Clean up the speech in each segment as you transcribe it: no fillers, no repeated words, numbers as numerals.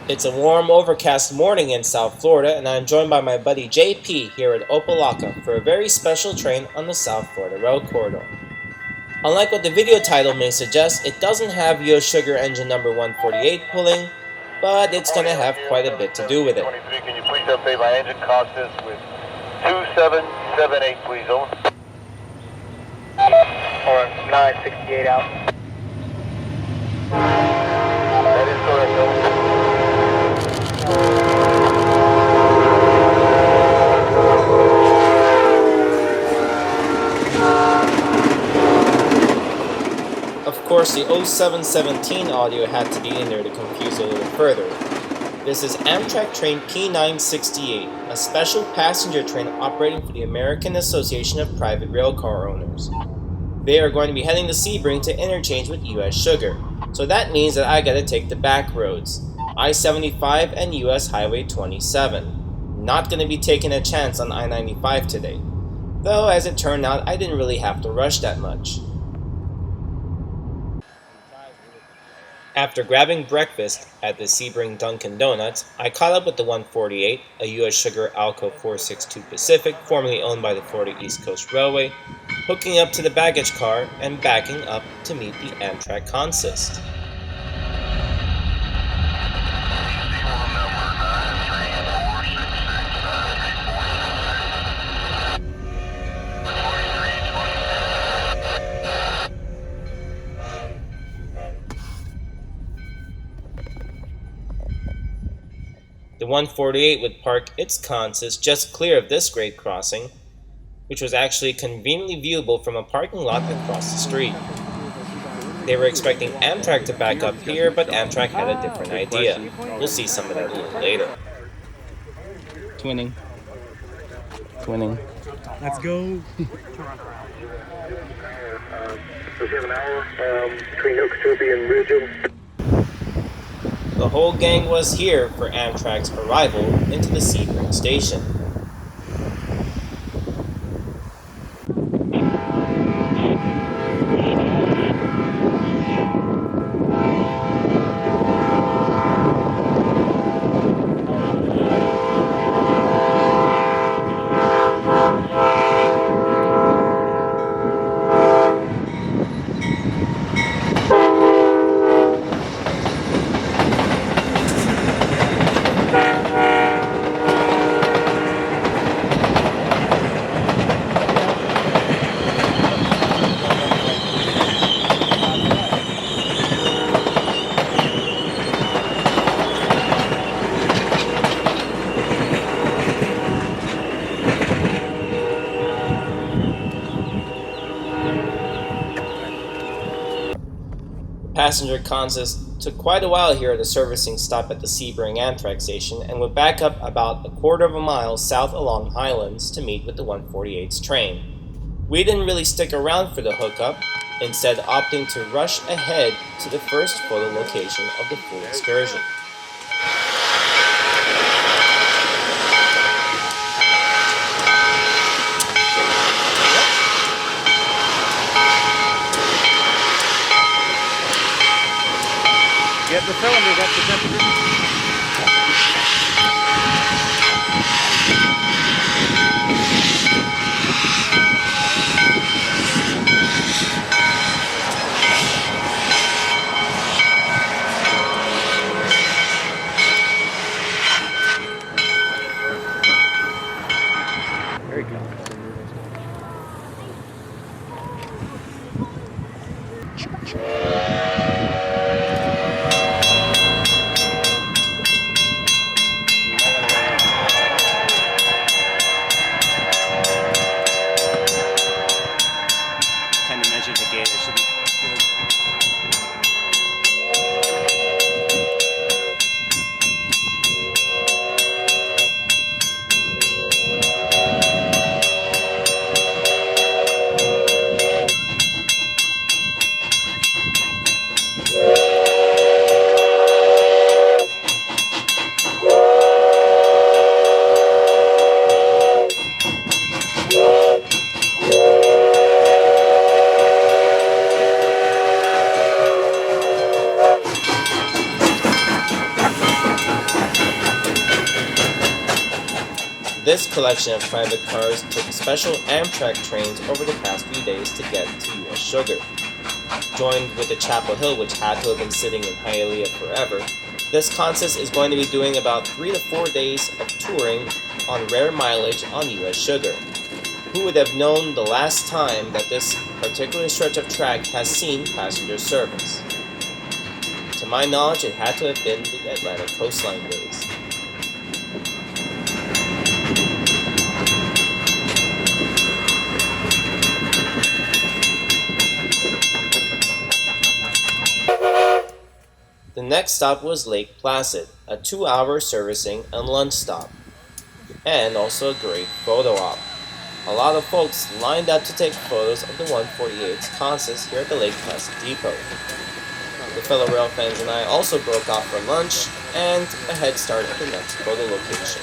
It's a warm, overcast morning in South Florida, and I'm joined by my buddy JP here at Opa-locka for a very special train on the South Florida Rail Corridor. Unlike what the video title may suggest, it doesn't have US Sugar engine number 148 pulling, but it's going to have quite a bit to do with it. Can you please update my engine consist with 2778, please, over. Or 968 out. That is correct, over. Of course, the 0717 audio had to be in there to confuse a little further. This is Amtrak train P968, a special passenger train operating for the American Association of Private Railcar Owners. They are going to be heading to Sebring to interchange with US Sugar, so that means that I gotta take the back roads, I-75 and US Highway 27. Not gonna be taking a chance on I-95 today, though as it turned out I didn't really have to rush that much. After grabbing breakfast at the Sebring Dunkin' Donuts, I caught up with the 148, a US Sugar AAPRCO 462 Pacific formerly owned by the Florida East Coast Railway, hooking up to the baggage car and backing up to meet the Amtrak consist. The 148 would park its consist just clear of this grade crossing, which was actually conveniently viewable from a parking lot across the street. They were expecting Amtrak to back up here, but Amtrak had a different idea. We'll see some of that a little later. Twinning. Let's go. We have an hour between Okeechobee and Ridgeland. The whole gang was here for Amtrak's arrival into the Sebring station. Passenger consist took quite a while here at a servicing stop at the Sebring Amtrak station and would back up about a quarter of a mile south along Highlands to meet with the 148's train. We didn't really stick around for the hookup, instead opting to rush ahead to the first photo location of the full excursion. Get the cylinders up to temperature. Very good. This collection of private cars took special Amtrak trains over the past few days to get to US Sugar. Joined with the Chapel Hill, which had to have been sitting in Hialeah forever, this consist is going to be doing about 3 to 4 days of touring on rare mileage on US Sugar. Who would have known the last time that this particular stretch of track has seen passenger service? To my knowledge, it had to have been the Atlantic coastline days. The next stop was Lake Placid, a 2-hour servicing and lunch stop, and also a great photo op. A lot of folks lined up to take photos of the 148's consist here at the Lake Placid Depot. The fellow rail fans and I also broke off for lunch and a head start at the next photo location.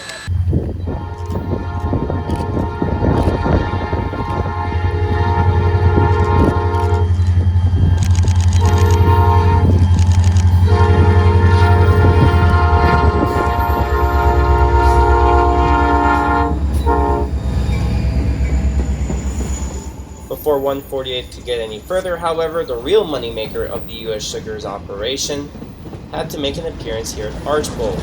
Before 148 could get any further, however, the real moneymaker of the US Sugar's operation had to make an appearance here at Archbold.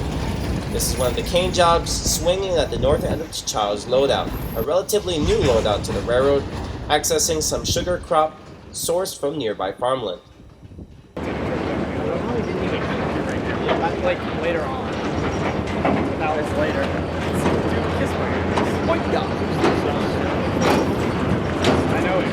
This is one of the cane jobs swinging at the north end of T'Challa's loadout, a relatively new loadout to the railroad, accessing some sugar crop sourced from nearby farmland. That's like later on. That was later. Kiss my ears. What the? I know it.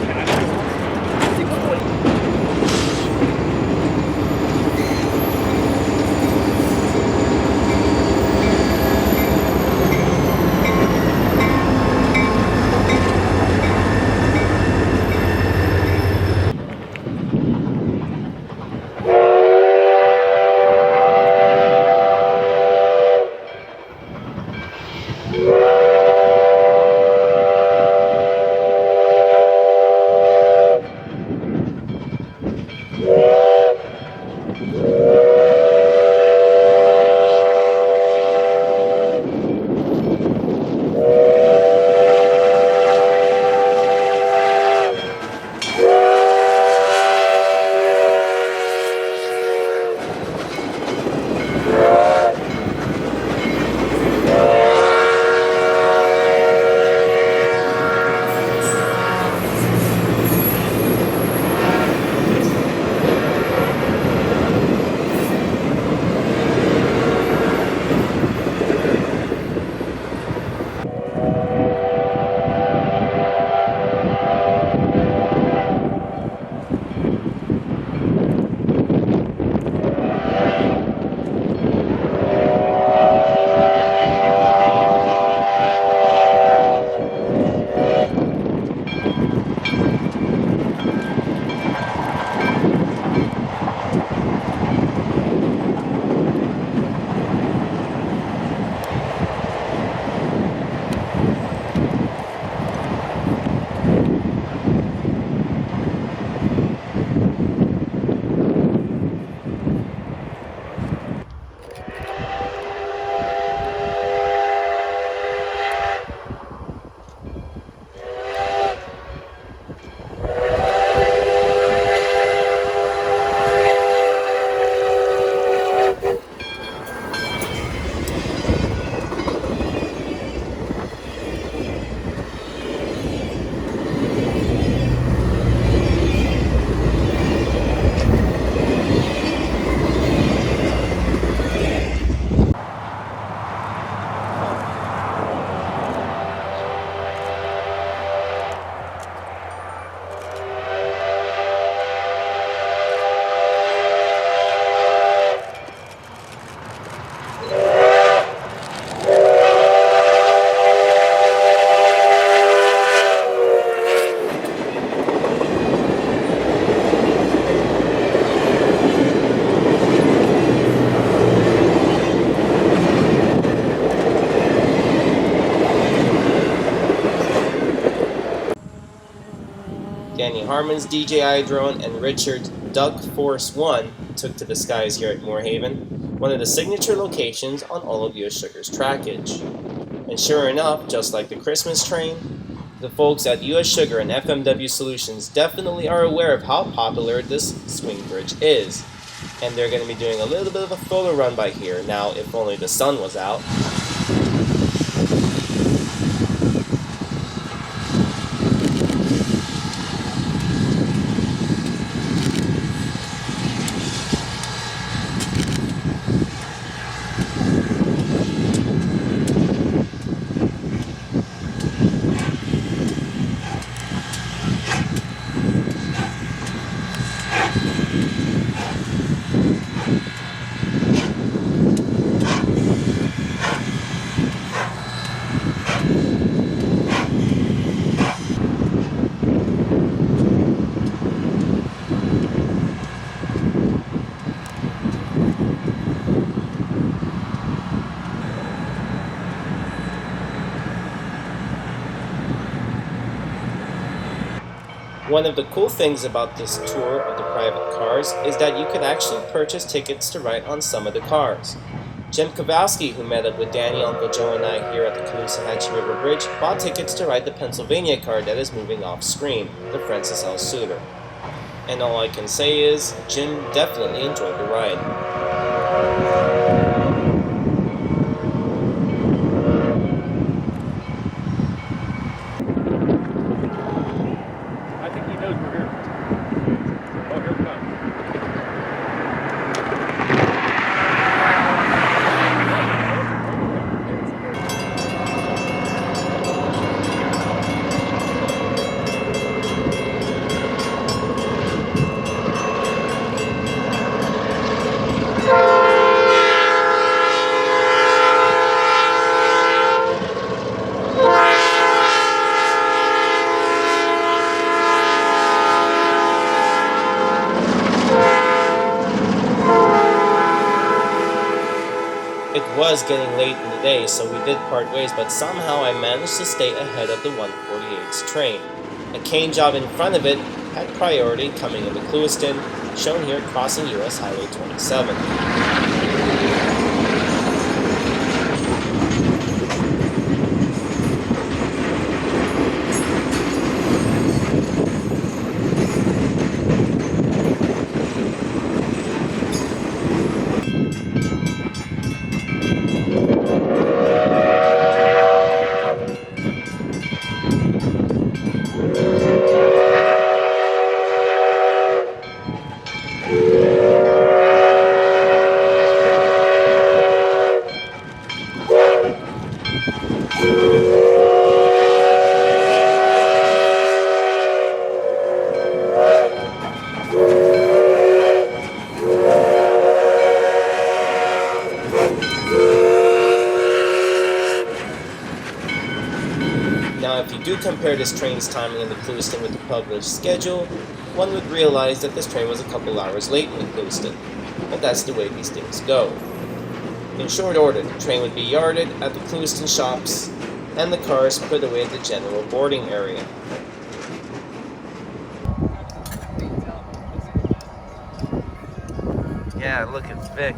Danny Harmon's DJI drone and Richard's Duck Force 1 took to the skies here at Moorhaven, one of the signature locations on all of US Sugar's trackage. And sure enough, just like the Christmas train, the folks at US Sugar and FMW Solutions definitely are aware of how popular this swing bridge is. And they're going to be doing a little bit of a photo run by here. Now, if only the sun was out. One of the cool things about this tour of the private cars is that you could actually purchase tickets to ride on some of the cars. Jim Kowalski, who met up with Danny, Uncle Joe, and I here at the Clewiston River Bridge, bought tickets to ride the Pennsylvania car that is moving off screen, the Francis L. Suter. And all I can say is, Jim definitely enjoyed the ride. It was getting late in the day, so we did part ways, but somehow I managed to stay ahead of the 148's train. A cane job in front of it had priority coming into Clewiston, shown here crossing US Highway 27. Now, if you do compare this train's timing in the Clewiston with the published schedule, one would realize that this train was a couple hours late in Clewiston, but that's the way these things go. In short order, the train would be yarded at the Clewiston shops, and the cars put away at the general boarding area. Yeah, look at Vic.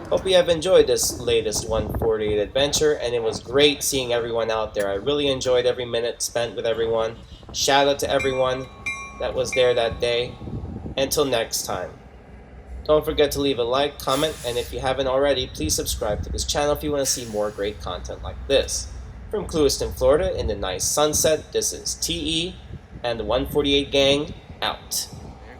Hope you have enjoyed this latest 148 adventure, and it was great seeing everyone out there. I really enjoyed every minute spent with everyone. Shout out to everyone that was there that day. Until next time. Don't forget to leave a like, comment, and if you haven't already, please subscribe to this channel if you want to see more great content like this. From Clewiston, Florida, in the nice sunset, this is TE and the 148 gang, out.